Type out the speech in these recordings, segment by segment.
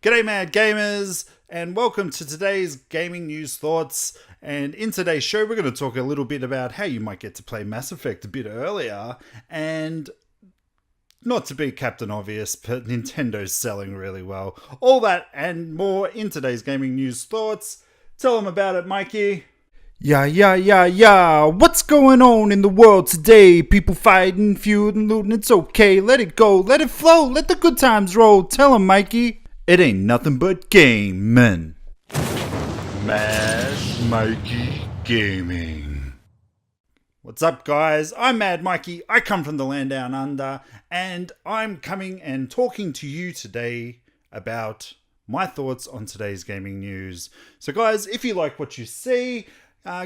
G'day mad gamers, and welcome to today's gaming news thoughts. And in today's show we're going to talk a little bit about how you might get to play Mass Effect a bit earlier. And not to be Captain Obvious, but Nintendo's selling really well. All that and more in today's gaming news thoughts. Tell them about it, Mikey. Yeah. What's going on in the world today? People fighting, feuding, looting. It's okay. Let it go. Let it flow. Let the good times roll. Tell them, Mikey. It ain't nothing but gaming. Mad Mikey Gaming. What's up, guys? I'm Mad Mikey. I come from the land down under, and I'm coming and talking to you today about my thoughts on today's gaming news. So, guys, if you like what you see,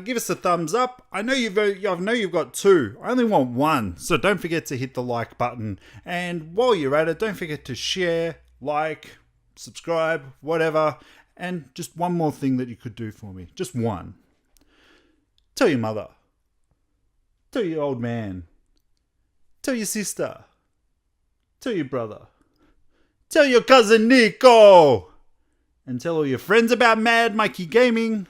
give us a thumbs up. I know you've got two. I only want one, so don't forget to hit the like button. And while you're at it, don't forget to share, like, subscribe, whatever. And just one more thing that you could do for me. Just one. Tell your mother. Tell your old man. Tell your sister. Tell your brother. Tell your cousin Nico. And tell all your friends about Mad Mikey Gaming,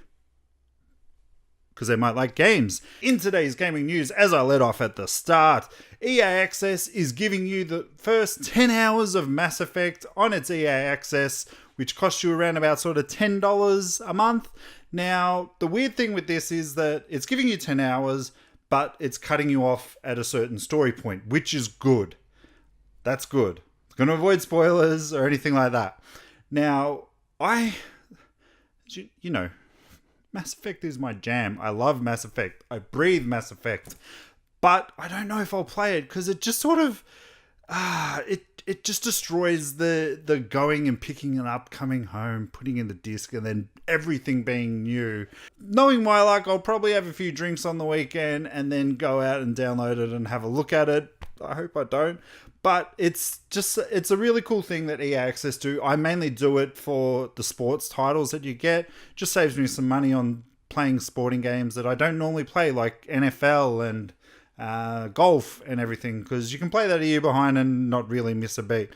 because they might like games. In today's gaming news, as I led off at the start, EA Access is giving you the first 10 hours of Mass Effect on its EA Access, which costs you around about sort of $10 a month. Now, the weird thing with this is that it's giving you 10 hours, but it's cutting you off at a certain story point, which is good. That's good. It's going to avoid spoilers or anything like that. Now, you know, Mass Effect is my jam. I love Mass Effect. I breathe Mass Effect. But I don't know if I'll play it because it just sort of it just destroys the going and picking it up, coming home, putting in the disc, and then everything being new. Knowing my luck, I'll probably have a few drinks on the weekend and then go out and download it and have a look at it. I hope I don't. But it's a really cool thing that EA Access do. I mainly do it for the sports titles that you get. Just saves me some money on playing sporting games that I don't normally play, like NFL and golf and everything, because you can play that a year behind and not really miss a beat.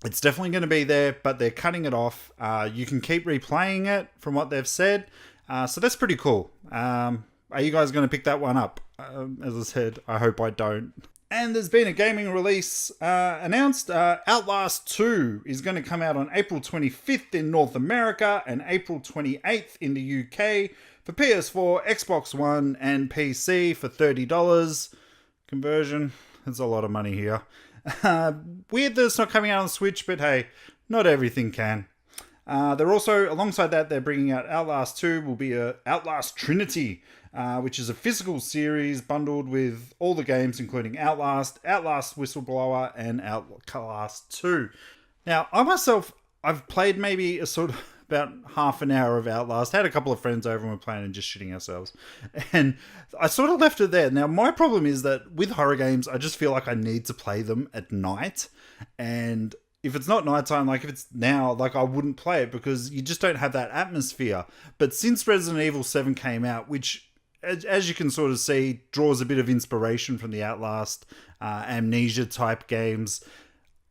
It's definitely going to be there, but they're cutting it off. You can keep replaying it from what they've said. So that's pretty cool. Are you guys going to pick that one up? As I said, I hope I don't. And there's been a gaming release announced. Outlast 2 is going to come out on April 25th in North America and April 28th in the UK for PS4, Xbox One, and PC for $30. Conversion, there's a lot of money here. Weird that it's not coming out on Switch, but hey, not everything can. They're also, alongside that, they're bringing out Outlast 2, will be a Outlast Trinity, which is a physical series bundled with all the games, including Outlast, Outlast Whistleblower, and Outlast 2. Now, I've played maybe a sort of about half an hour of Outlast. Had a couple of friends over and we're playing and just shitting ourselves. And I sort of left it there. Now, my problem is that with horror games, I just feel like I need to play them at night. And if it's not nighttime, like if it's now, like I wouldn't play it because you just don't have that atmosphere. But since Resident Evil 7 came out, which, as you can sort of see, draws a bit of inspiration from the Outlast, Amnesia type games,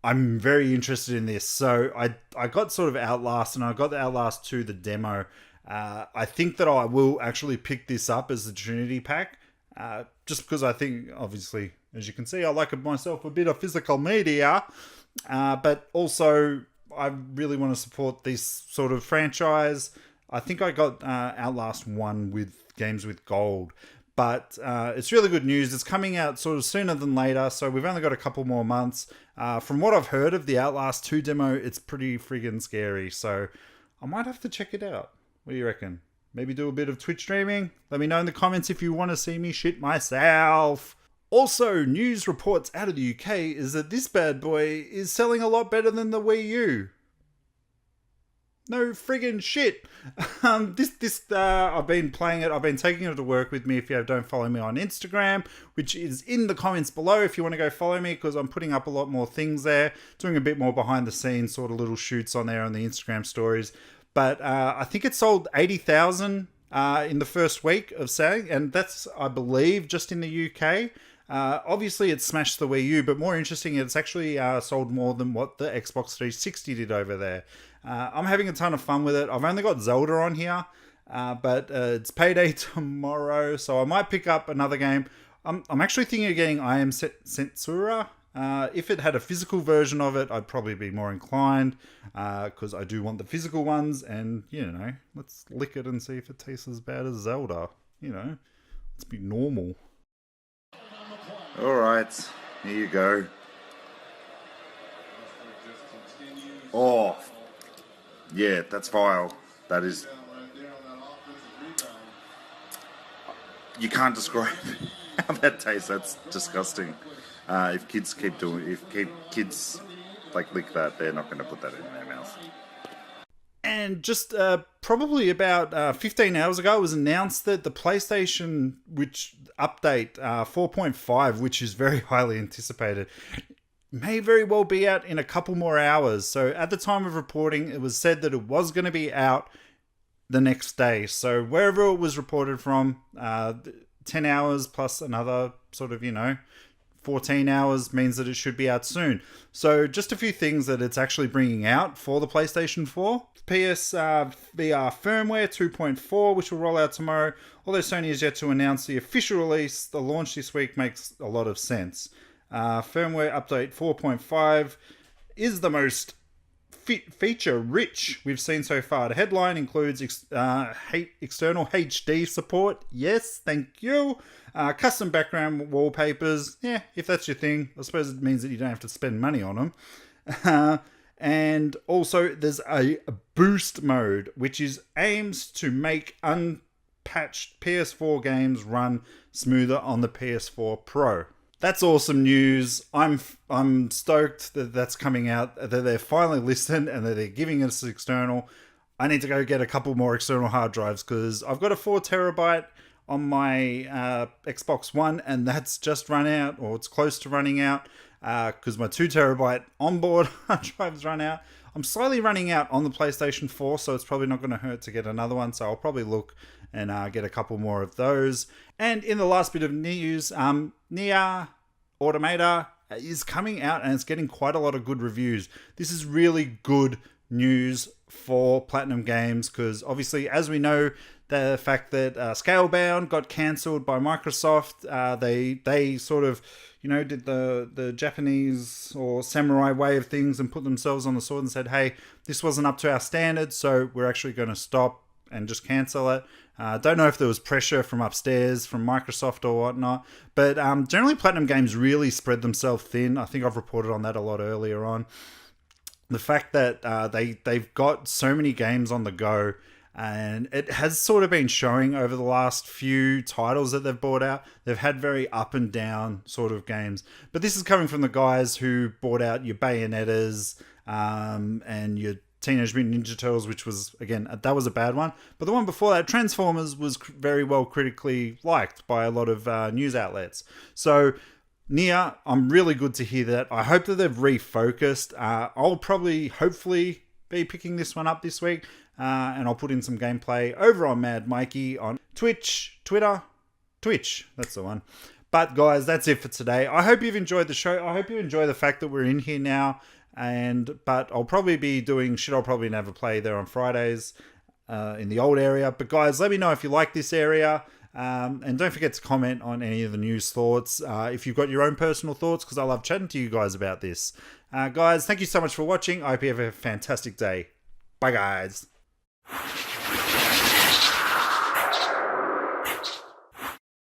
I'm very interested in this. So I got sort of Outlast, and I got the Outlast 2, the demo. I think that I will actually pick this up as the Trinity pack, just because I think, obviously, as you can see, I like myself a bit of physical media, but also I really want to support this sort of franchise. I think I got Outlast 1 with games with gold. But it's really good news. It's coming out sort of sooner than later, so we've only got a couple more months. From what I've heard of the Outlast 2 demo, it's pretty friggin' scary, so I might have to check it out. What do you reckon? Maybe do a bit of Twitch streaming? Let me know in the comments if you want to see me shit myself. Also, news reports out of the UK is that this bad boy is selling a lot better than the WiiU. No friggin' shit. I've been playing it. I've been taking it to work with me. If you don't follow me on Instagram, which is in the comments below if you want to go follow me, because I'm putting up a lot more things there, doing a bit more behind the scenes sort of little shoots on there on the Instagram stories. But I think it sold 80,000 in the first week of selling, and that's, I believe, just in the UK. Obviously, it smashed the Wii U, but more interesting, it's actually sold more than what the Xbox 360 did over there. I'm having a ton of fun with it. I've only got Zelda on here, but it's payday tomorrow, so I might pick up another game. I'm actually thinking of getting I Am Sensura. If it had a physical version of it, I'd probably be more inclined, because I do want the physical ones, and, you know, let's lick it and see if it tastes as bad as Zelda. You know, let's be normal. Alright, here you go. Oh, yeah, that's vile. That is... You can't describe how that tastes. That's disgusting. If kids kids like lick that, they're not going to put that in their mouth. And just probably about 15 hours ago, it was announced that the PlayStation update 4.5, which is very highly anticipated, may very well be out in a couple more hours. So at the time of reporting, it was said that it was going to be out the next day. So wherever it was reported from, 10 hours plus another sort of, 14 hours means that it should be out soon. So just a few things that it's actually bringing out for the PlayStation 4. PS VR firmware 2.4, which will roll out tomorrow. Although Sony is yet to announce the official release, the launch this week makes a lot of sense. Firmware update 4.5 is the most feature-rich we've seen so far. The headline includes external HD support. Yes, thank you. Custom background wallpapers. Yeah, if that's your thing. I suppose it means that you don't have to spend money on them. And also, there's a boost mode, which aims to make unpatched PS4 games run smoother on the PS4 Pro. That's awesome news. I'm stoked that that's coming out, that they're finally listened and that they're giving us external. I need to go get a couple more external hard drives because I've got a 4 terabyte on my Xbox One, and that's just run out, or it's close to running out, because my 2 terabyte onboard hard drives run out. I'm slightly running out on the PlayStation 4, so it's probably not going to hurt to get another one, so I'll probably look and get a couple more of those. And in the last bit of news, Nier Automata is coming out, and it's getting quite a lot of good reviews. This is really good news for Platinum Games, because obviously, as we know, the fact that Scalebound got cancelled by Microsoft, they sort of, did the Japanese or samurai way of things and put themselves on the sword and said, hey, this wasn't up to our standards, so we're actually going to stop and just cancel it. Don't know if there was pressure from upstairs, from Microsoft or whatnot, but generally Platinum Games really spread themselves thin. I think I've reported on that a lot earlier on. The fact that they've got so many games on the go, and it has sort of been showing over the last few titles that they've brought out. They've had very up and down sort of games. But this is coming from the guys who brought out your Bayonettas and your Teenage Mutant Ninja Turtles, which was, again, that was a bad one. But the one before that, Transformers, was very well critically liked by a lot of news outlets. So Nier, I'm really good to hear that. I hope that they've refocused. I'll probably, hopefully, be picking this one up this week. And I'll put in some gameplay over on Mad Mikeey on Twitch, that's the one. But guys, that's it for today. I hope you've enjoyed the show. I hope you enjoy the fact that we're in here now. But I'll probably be doing I'll probably never play there on Fridays in the old area. But guys, let me know if you like this area. And don't forget to comment on any of the news thoughts if you've got your own personal thoughts, because I love chatting to you guys about this. Guys, thank you so much for watching. I hope you have a fantastic day. Bye, guys.